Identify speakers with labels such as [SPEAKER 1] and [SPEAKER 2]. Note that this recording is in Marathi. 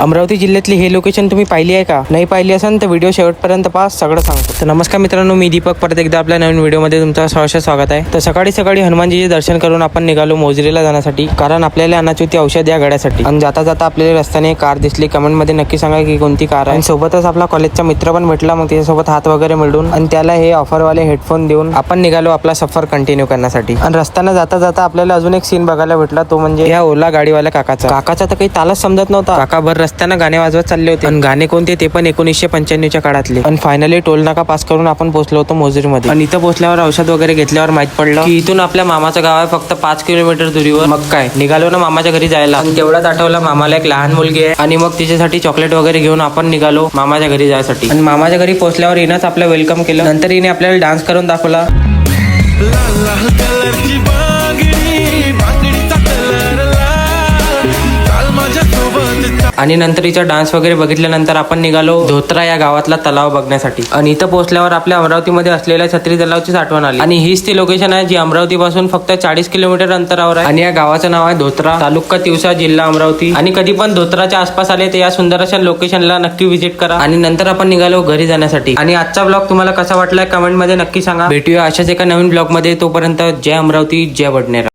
[SPEAKER 1] अमरावती जिल्ह्यातली हे लोकेशन तुम्ही पाहिली आहे का? नाही पाहिली असेल तर व्हिडिओ शेवटपर्यंत पहा, सगळं सांगतो. तर नमस्कार मित्रांनो, मी दीपक परत एकदा आपल्या नवीन व्हिडिओमध्ये तुमचं सहर्ष स्वागत आहे. तर सकाळी सकाळी हनुमानजीचे दर्शन करून आपण निघालो मोजरीला जाण्यासाठी, कारण आपल्याला अन्नाची होती औषध या गाड्यासाठी. आणि जाता जाता आपल्याला रस्त्याने कार दिसली. कमेंटमध्ये नक्की सांगा की कोणती कार आहे. आणि सोबतच आपला कॉलेजचा मित्र पण भेटला, मग त्याच्यासोबत हात वगैरे मिळून आणि त्याला हे ऑफरवाले हेडफोन देऊन आपण निघालो आपला सफर कंटिन्यू करण्यासाठी. आणि रस्त्यानं जाता जाता आपल्याला अजून एक सीन बघायला भेटला, तो म्हणजे या ओला गाडीवाल्या काकाचा तर काही तालच समजत नव्हता. काका भर रस्त्यानं गाणे वाजवत चालले होते. आणि गाणे कोणते ते पण 1995च्या काळातले. आणि फायनली टोल नाका पास करून आपण पोहोचलो होतो मोजरीमध्ये. आणि इथं पोहोचल्यावर औषध वगैरे घेतल्यावर माहित पडलं की इथून आपल्या मामाचं गाव आहे फक्त 5 किलोमीटर दुरीवर. मग काय निघालो ना मामाच्या घरी जायला. आणि तेवढ्यात आठवलं मामाला एक लहान मुलगी आहे आणि मग तिच्यासाठी चॉकलेट वगैरे घेऊन आपण निघालो मामाच्या घरी जायसाठी. आणि मामाच्या घरी पोहोचल्यावर हिनंच आपलं वेलकम केलं. नंतर हिने आपल्याला डान्स करून दाखवला. आणि नंतर हिचा डान्स वगैरे बघितल्यानंतर आपण निघालो धोत्रा या गावातला तलाव बघण्यासाठी. आणि इथं पोहोचल्यावर आपल्या अमरावतीमध्ये असलेल्या छत्री तलावचीच आठवण आली. आणि हीच ती लोकेशन आहे जी अमरावती पासून फक्त 40 किलोमीटर अंतरावर आहे. आणि या गावाचं नाव आहे धोत्रा, तालुका तिवसा, जिल्हा अमरावती. आणि कधी पण धोत्राच्या आसपास आले तर या सुंदर अशा लोकेशनला नक्की व्हिजिट करा. आणि नंतर आपण निघालो घरी जाण्यासाठी. आणि आजचा ब्लॉग तुम्हाला कसा वाटलाय कमेंट मध्ये नक्की सांगा. भेटूया अशाच एका नवीन ब्लॉग मध्ये. तोपर्यंत जय अमरावती, जय वडनेर.